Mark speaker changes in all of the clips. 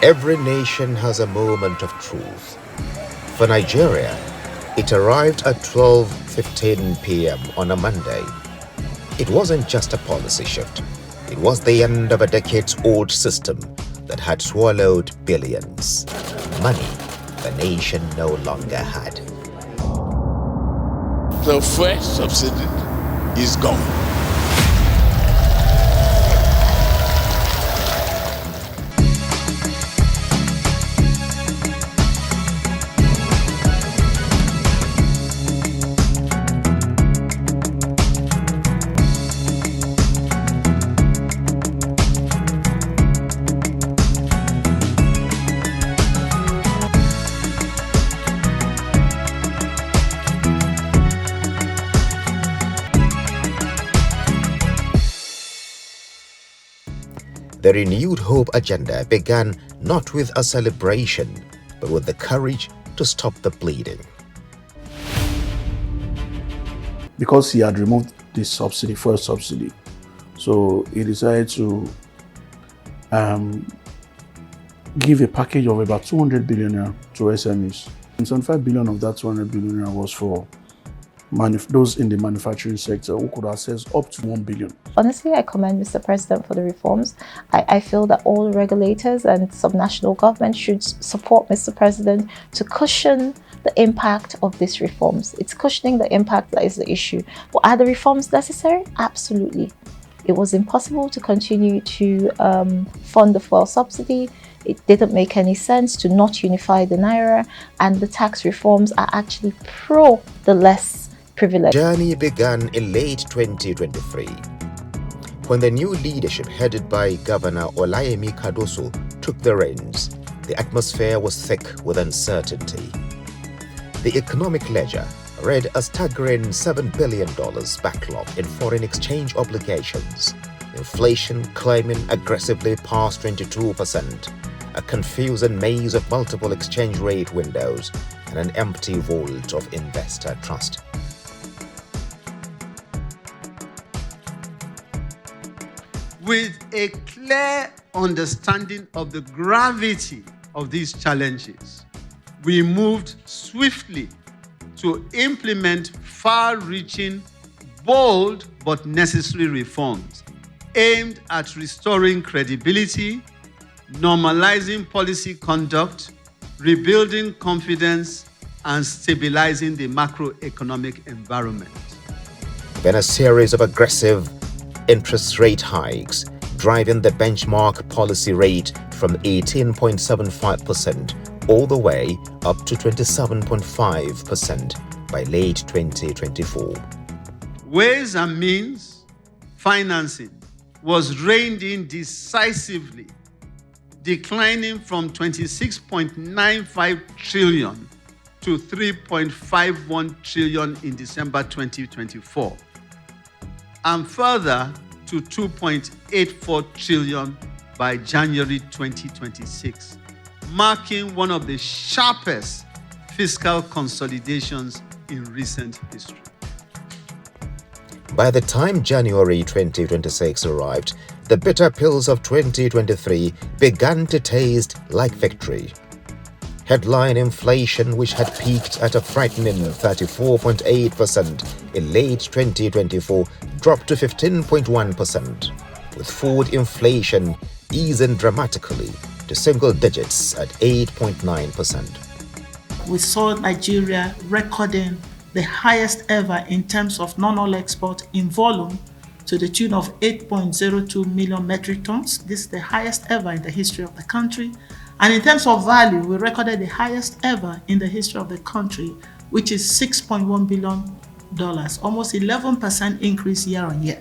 Speaker 1: Every nation has a moment of truth. For Nigeria, it arrived at 12:15 p.m. on a Monday. It wasn't just a policy shift. It was the end of a decades-old system that had swallowed billions. Money the nation no longer had.
Speaker 2: The fresh subsidy is gone.
Speaker 1: The renewed hope agenda began not with a celebration, but with the courage to stop the bleeding.
Speaker 3: Because he had removed the subsidy, fuel subsidy, so he decided to give a package of about 200 billion naira to SMEs. And 75 billion of that 200 billion naira was for those in the manufacturing sector who could access up to 1 billion.
Speaker 4: Honestly, I commend Mr. President for the reforms. I feel that all regulators and subnational governments should support Mr. President to cushion the impact of these reforms. It's cushioning the impact that is the issue. But are the reforms necessary? Absolutely. It was impossible to continue to fund the fuel subsidy. It didn't make any sense to not unify the Naira, and the tax reforms are actually pro the less privileged.
Speaker 1: The journey began in late 2023, when the new leadership headed by Governor Olayemi Cardoso took the reins. The atmosphere was thick with uncertainty. The economic ledger read a staggering $7 billion backlog in foreign exchange obligations, inflation climbing aggressively past 22%, a confusing maze of multiple exchange rate windows, and an empty vault of investor trust.
Speaker 5: With a clear understanding of the gravity of these challenges, we moved swiftly to implement far-reaching, bold but necessary reforms aimed at restoring credibility, normalizing policy conduct, rebuilding confidence, and stabilizing the macroeconomic environment.
Speaker 1: Then a series of aggressive interest rate hikes, driving the benchmark policy rate from 18.75% all the way up to 27.5% by late 2024.
Speaker 5: Ways and means financing was reined in decisively, declining from 26.95 trillion to 3.51 trillion in December 2024, and further to 2.84 trillion by January 2026, marking one of the sharpest fiscal consolidations in recent history.
Speaker 1: By the time January 2026 arrived, the bitter pills of 2023 began to taste like victory. Headline inflation, which had peaked at a frightening 34.8% in late 2024, dropped to 15.1%, with food inflation easing dramatically to single digits at 8.9%.
Speaker 6: We saw Nigeria recording the highest ever in terms of non-oil export in volume to the tune of 8.02 million metric tons. This is the highest ever in the history of the country. And in terms of value, we recorded the highest ever in the history of the country, which is $6.1 billion, almost 11% increase year on year.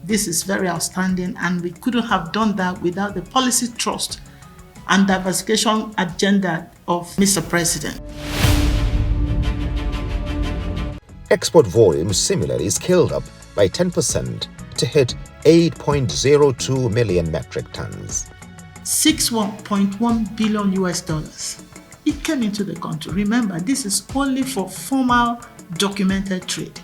Speaker 6: This is very outstanding, and we couldn't have done that without the policy trust and diversification agenda of Mr. President.
Speaker 1: Export volume similarly scaled up by 10% to hit 8.02 million metric tons.
Speaker 6: $61.1 billion US. It came into the country. Remember, this is only for formal documented trade.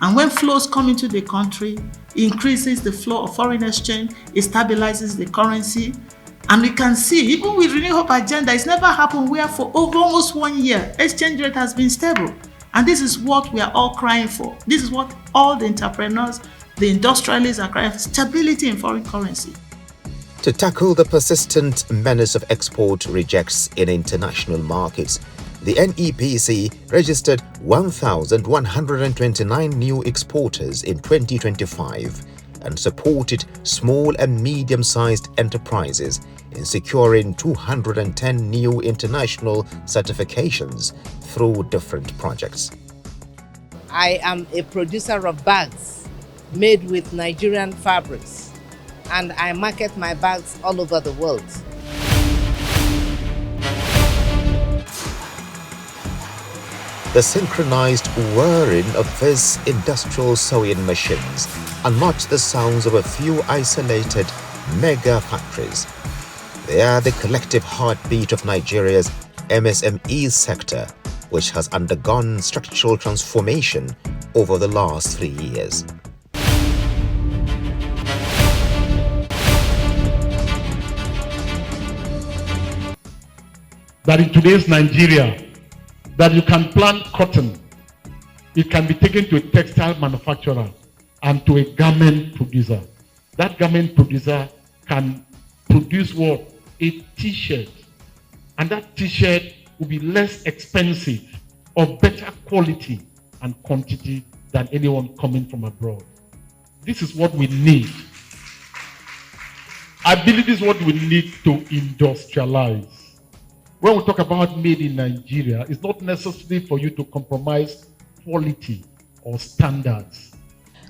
Speaker 6: And when flows come into the country, it increases the flow of foreign exchange, it stabilizes the currency, And we can see, even with Renew Hope agenda, it's never happened where for over almost 1 year, exchange rate has been stable. And this is what we are all crying for. This is what all the entrepreneurs, the industrialists are crying for, stability in foreign currency.
Speaker 1: To tackle the persistent menace of export rejects in international markets, the NEPC registered 1,129 new exporters in 2025 and supported small and medium-sized enterprises in securing 210 new international certifications through different projects.
Speaker 7: I am a producer of bags made with Nigerian fabrics, and I market my bags all over the world.
Speaker 1: The synchronized whirring of these industrial sewing machines are not the sounds of a few isolated mega factories. They are the collective heartbeat of Nigeria's MSME sector, which has undergone structural transformation over the last 3 years.
Speaker 8: That in today's Nigeria, that you can plant cotton, it can be taken to a textile manufacturer and to a garment producer. That garment producer can produce what? A t-shirt. And that t-shirt will be less expensive, of better quality and quantity than anyone coming from abroad. This is what we need. I believe this is what we need to industrialize. When we talk about made in Nigeria, it's not necessary for you to compromise quality or standards.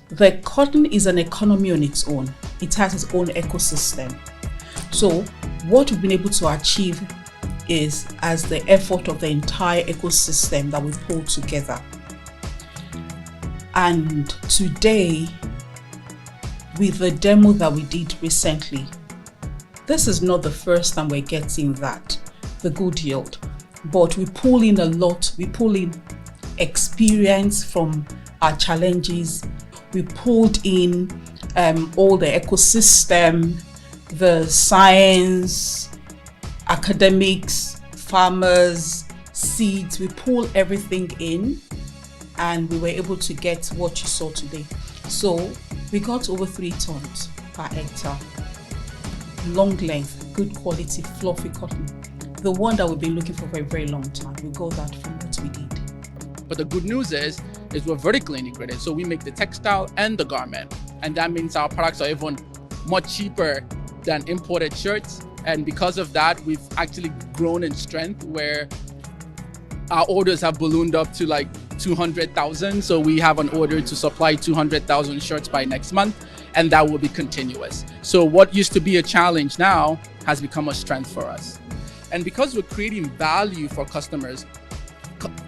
Speaker 9: The cotton is an economy on its own. It has its own ecosystem. So what we've been able to achieve is as the effort of the entire ecosystem that we pull together. And today, with the demo that we did recently, this is not the first time we're getting that, the good yield, but we pull in a lot. We pull in experience from our challenges. We pulled in all the ecosystem, the science, academics, farmers, seeds. We pull everything in and we were able to get what you saw today. So we got over 3 tons per hectare. Long length, good quality, fluffy cotton. The one that we've been looking for a very long time. We got that from what we did.
Speaker 10: But the good news is we're vertically integrated. So we make the textile and the garment. And that means our products are even much cheaper than imported shirts. And because of that, we've actually grown in strength where our orders have ballooned up to like 200,000. So we have an order to supply 200,000 shirts by next month, and that will be continuous. So what used to be a challenge now has become a strength for us. And because we're creating value for customers,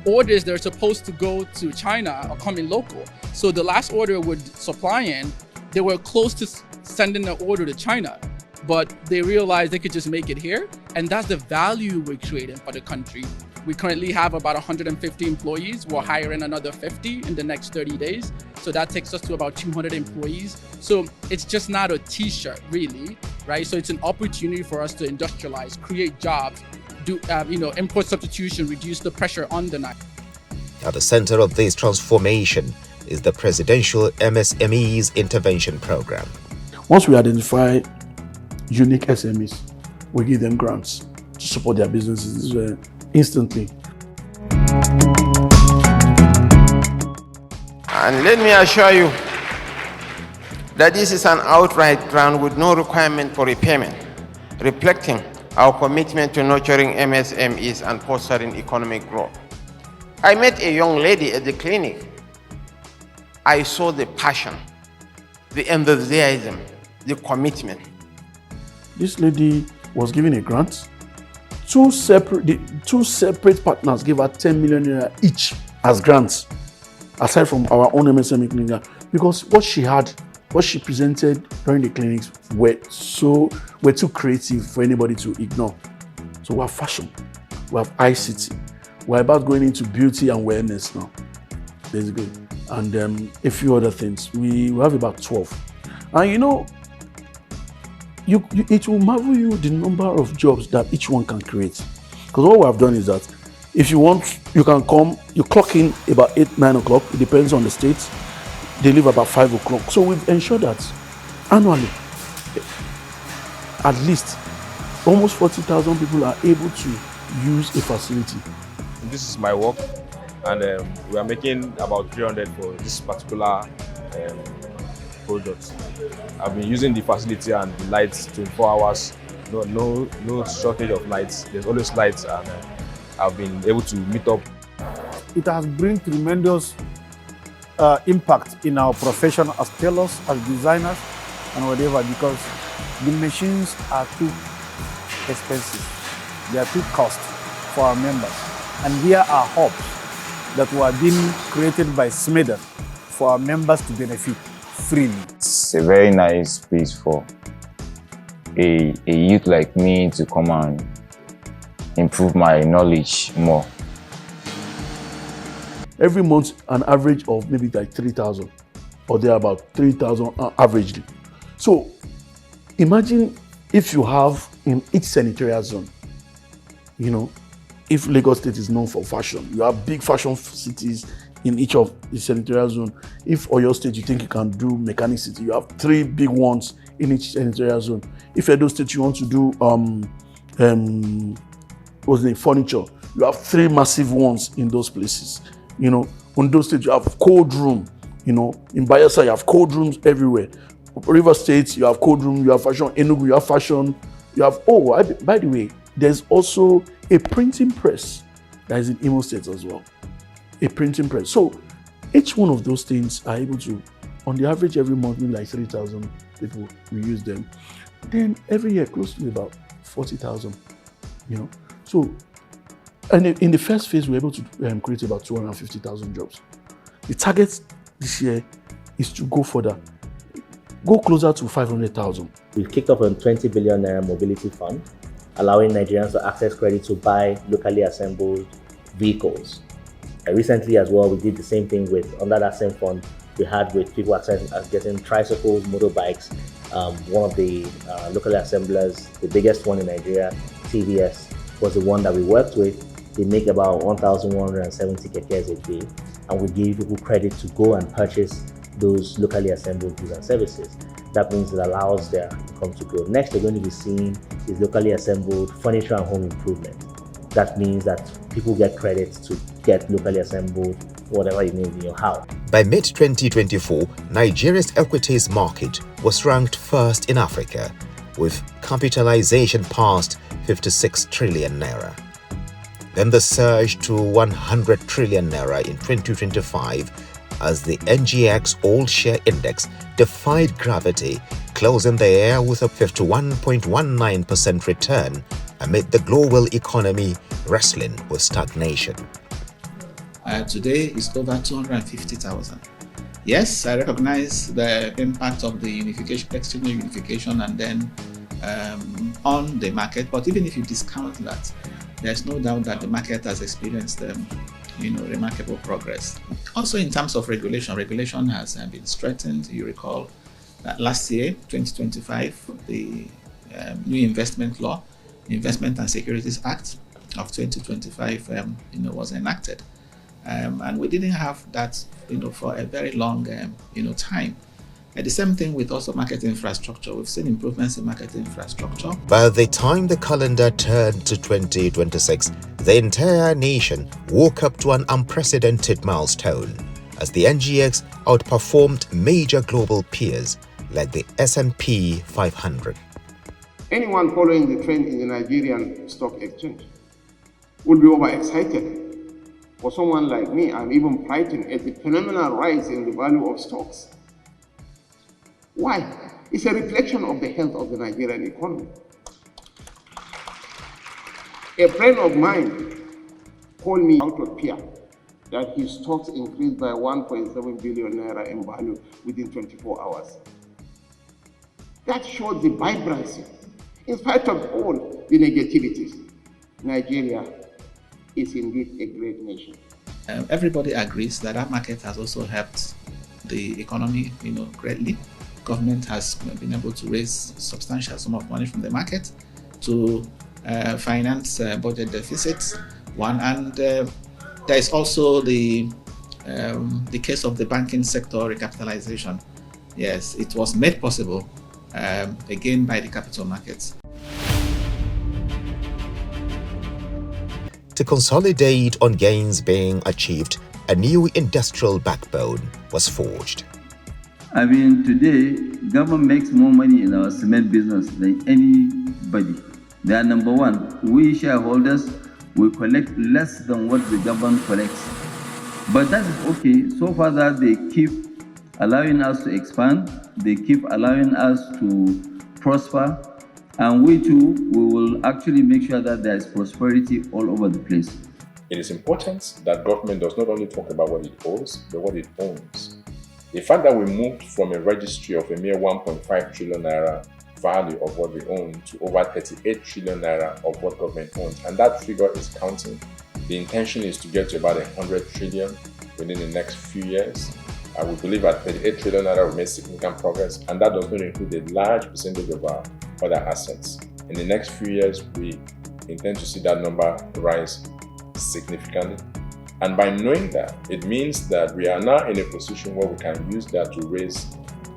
Speaker 10: orders that are supposed to go to China are coming local. So the last order we're supplying, they were close to sending an order to China, but they realized they could just make it here. And that's the value we're creating for the country. We currently have about 150 employees. We're hiring another 50 in the next 30 days. So that takes us to about 200 employees. So it's just not a t-shirt really, right? So it's an opportunity for us to industrialize, create jobs, do import substitution, reduce the pressure on the knife.
Speaker 1: At the center of this transformation is the Presidential MSMEs Intervention Program.
Speaker 3: Once we identify unique SMEs, we give them grants to support their businesses instantly.
Speaker 11: And let me assure you that this is an outright grant with no requirement for repayment, reflecting our commitment to nurturing MSMEs and fostering economic growth. I met a young lady at the clinic. I saw the passion, the enthusiasm, the commitment.
Speaker 3: This lady was given a grant. Two separate partners gave her 10 million naira each as grants, aside from our own MSME clinic, because what she presented during the clinics were too creative for anybody to ignore. So we have fashion, we have ICT, we're about going into beauty and wellness now, basically, and a few other things. We have about 12. And it will marvel you the number of jobs that each one can create. Because what we have done is that if you want, you can come, you clock in about 8, 9 o'clock, it depends on the states. They leave about 5 o'clock. So we've ensured that annually, at least almost 40,000 people are able to use a facility.
Speaker 12: This is my work, and we are making about 300 for this particular product. I've been using the facility and the lights 24 hours, no shortage of lights. There's always lights, and I've been able to meet up.
Speaker 13: It has bring tremendous impact in our profession as tailors, as designers, and whatever, because the machines are too expensive. They are too costly for our members. And here are hubs that were being created by Smeden for our members to benefit freely.
Speaker 14: It's a very nice place for a youth like me to come and improve my knowledge more.
Speaker 3: Every month, an average of maybe like 3,000, or they're about 3,000 averagely. So imagine if you have in each senatorial zone, if Lagos State is known for fashion, you have big fashion cities in each of the senatorial zone. If Oyo State, you think you can do mechanic city, you have 3 big ones in each senatorial zone. If Edo State, you want to do furniture, you have 3 massive ones in those places. Ondo State, you have cold room. In Bayelsa, you have cold rooms everywhere. River State, you have cold room, you have fashion. Enugu, you have fashion. You have, by the way, there's also a printing press that is in Imo State as well. A printing press. So each one of those things are able to, on the average every month, maybe like 3,000 people will use them. Then every year, close to about 40,000, So, and in the first phase, we're able to create about 250,000 jobs. The target this year is to go further, go closer to 500,000.
Speaker 15: We've kicked off a 20 billion naira mobility fund, allowing Nigerians to access credit to buy locally assembled vehicles. Recently as well, we did the same thing under that same fund we had with people getting tricycles, motorbikes. One of the locally assemblers, the biggest one in Nigeria, TVS, was the one that we worked with. They make about 1,170 kekes a day, and we give people credit to go and purchase those locally assembled goods and services. That means it allows their income to grow. Next, we're going to be seeing is locally assembled furniture and home improvement. That means that people get credit to get locally assembled whatever you need in your house.
Speaker 1: By mid-2024, Nigeria's equities market was ranked first in Africa, with capitalization past 56 trillion naira. Then the surge to 100 trillion naira in 2025 as the NGX All-Share Index defied gravity, closing the year with a 51.19% return amid the global economy wrestling with stagnation.
Speaker 16: Today is over 250,000. Yes, I recognize the impact of the external unification and then on the market, but even if you discount that, there's no doubt that the market has experienced remarkable progress. Also in terms of regulation has been strengthened. You recall that last year, 2025, the new investment law, Investment and Securities Act of 2025 was enacted. And we didn't have that for a very long time. And the same thing with also market infrastructure. We've seen improvements in market infrastructure.
Speaker 1: By the time the calendar turned to 2026, the entire nation woke up to an unprecedented milestone as the NGX outperformed major global peers like the S&P 500.
Speaker 11: Anyone following the trend in the Nigerian stock exchange would be overexcited. For someone like me, I'm even frightened at the phenomenal rise in the value of stocks. Why? It's a reflection of the health of the Nigerian economy. A friend of mine told me out of fear that his stocks increased by 1.7 billion naira in value within 24 hours. That showed the vibrancy. In spite of all the negativities, Nigeria is indeed a great nation.
Speaker 16: Everybody agrees that our market has also helped the economy, greatly. government has been able to raise substantial sum of money from the market to finance budget deficits. One, and there is also the case of the banking sector recapitalization. Yes, it was made possible again by the capital markets.
Speaker 1: To consolidate on gains being achieved, a new industrial backbone was forged.
Speaker 17: I mean, today, government makes more money in our cement business than anybody. They are number one. We shareholders, we collect less than what the government collects. But that is okay, so far that they keep allowing us to expand, they keep allowing us to prosper, and we too, we will actually make sure that there is prosperity all over the place.
Speaker 18: It is important that government does not only talk about what it owes, but what it owns. The fact that we moved from a registry of a mere 1.5 trillion naira value of what we own to over 38 trillion naira of what government owns, and that figure is counting. The intention is to get to about 100 trillion within the next few years. I would believe at 38 trillion naira we made significant progress, and that does not include a large percentage of our other assets. In the next few years, we intend to see that number rise significantly. And by knowing that, it means that we are now in a position where we can use that to raise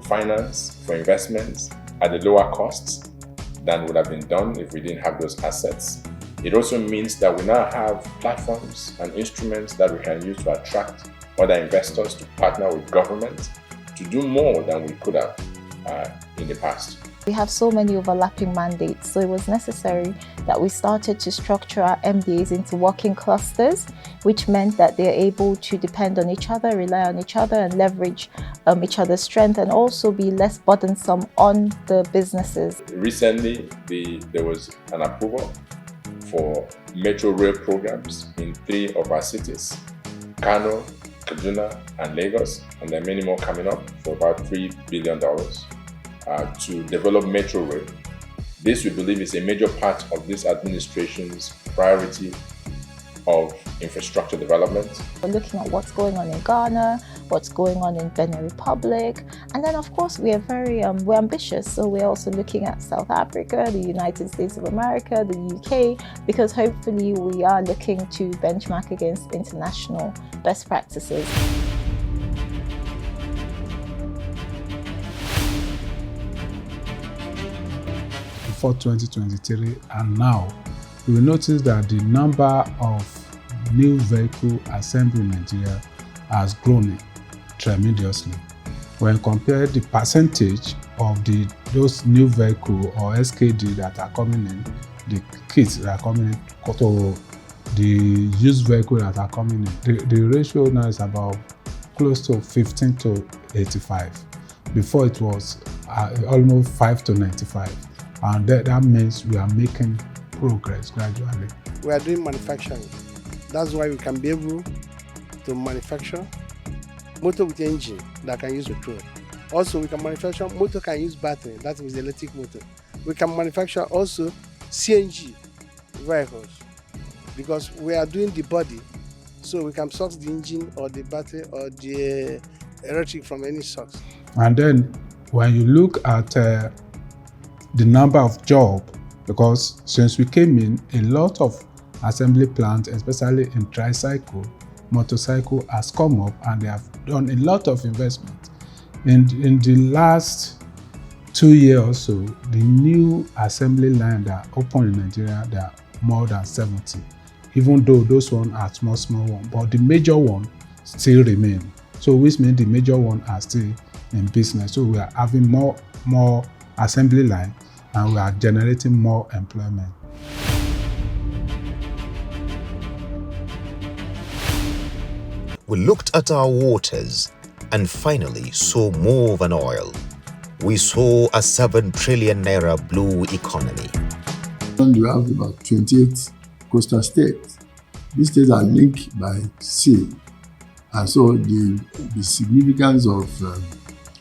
Speaker 18: finance for investments at a lower cost than would have been done if we didn't have those assets. It also means that we now have platforms and instruments that we can use to attract other investors to partner with government to do more than we could have in the past.
Speaker 4: We have so many overlapping mandates, so it was necessary that we started to structure our MDAs into working clusters, which meant that they're able to depend on each other, rely on each other, and leverage each other's strength, and also be less burdensome on the businesses.
Speaker 18: Recently, there was an approval for metro rail programs in 3 of our cities, Kano, Kaduna, and Lagos, and there are many more coming up for about $3 billion. To develop metro rail. This, we believe, is a major part of this administration's priority of infrastructure development.
Speaker 4: We're looking at what's going on in Ghana, what's going on in Benin Republic, and then of course we are we're ambitious, so we're also looking at South Africa, the United States of America, the UK, because hopefully we are looking to benchmark against international best practices.
Speaker 19: For 2023 and now, we will notice that the number of new vehicle assembly in Nigeria has grown tremendously. When compared the percentage of those new vehicle or SKD that are coming in, the kits that are coming in to the used vehicle that are coming in, the ratio now is about close to 15 to 85. Before it was almost 5 to 95. And that means we are making progress gradually.
Speaker 20: We are doing manufacturing. That's why we can be able to manufacture motor with engine that can use petrol. Also, we can manufacture motor can use battery, that means electric motor. We can manufacture also CNG vehicles because we are doing the body, so we can source the engine or the battery or the electric from any source.
Speaker 19: And then when you look at the number of jobs, because since we came in, a lot of assembly plants, especially in tricycle, motorcycle, has come up and they have done a lot of investment. In the last 2 years or so, the new assembly line that opened in Nigeria, there are more than 70. Even though those ones are small ones, but the major one still remain. So which means the major ones are still in business. So we are having more assembly line and we are generating more employment.
Speaker 1: We looked at our waters and finally saw more than oil. We saw a 7 trillion naira blue economy.
Speaker 21: And you have about 28 coastal states. These states are linked by sea. And so the significance of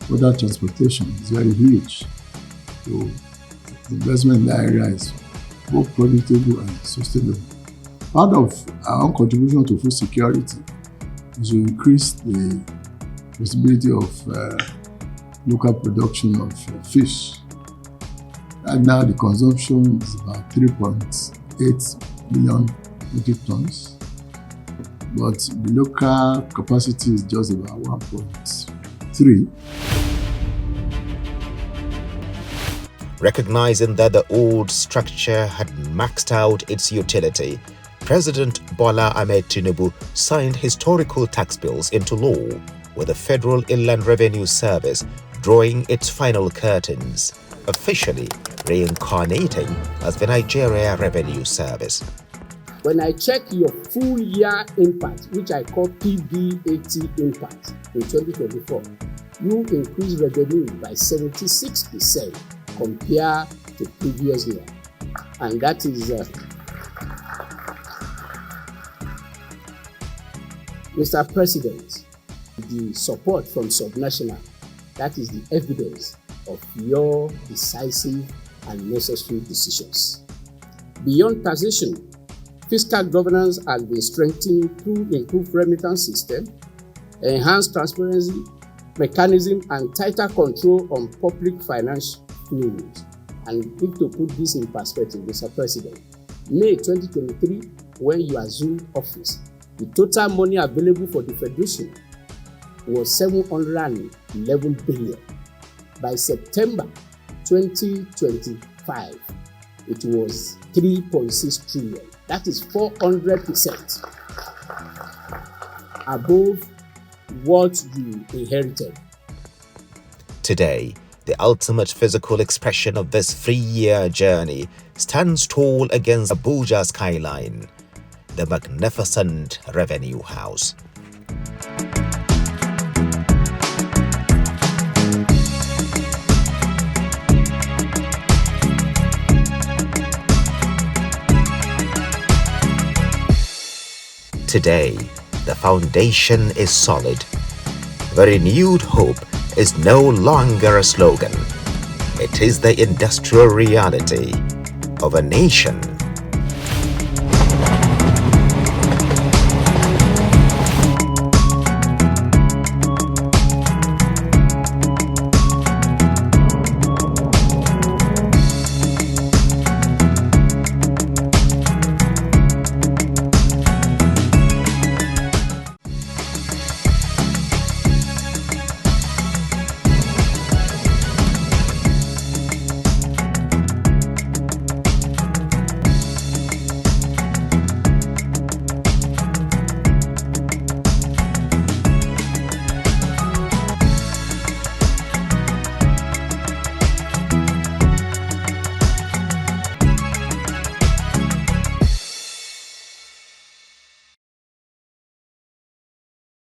Speaker 21: water transportation is very huge. So investment in that area is both profitable and sustainable. Part of our own contribution to food security is to increase the possibility of local production of fish. Right now, the consumption is about 3.8 million metric tons, but the local capacity is just about 1.3.
Speaker 1: Recognizing that the old structure had maxed out its utility, President Bola Ahmed Tinubu signed historical tax bills into law, with the Federal Inland Revenue Service drawing its final curtains, officially reincarnating as the Nigeria Revenue Service.
Speaker 2: When I check your full year impact, which I call Pbat impact in 2024, you increase revenue by 76% compared to previous year. And that is, Mr. President, the support from subnational, that is the evidence of your decisive and necessary decisions. Beyond taxation, fiscal governance has been strengthened through improved remittance system, enhanced transparency mechanism, and tighter control on public finance fluids. And if to put this in perspective, Mr. President, May 2023, when you assumed office, the total money available for the Federation was 711 billion. By September 2025, it was 3.6 trillion. That is 400% above what you inherited.
Speaker 1: Today, the ultimate physical expression of this 3-year journey stands tall against Abuja skyline, the magnificent Revenue House. Today, the foundation is solid. The renewed hope is no longer a slogan. It is the industrial reality of a nation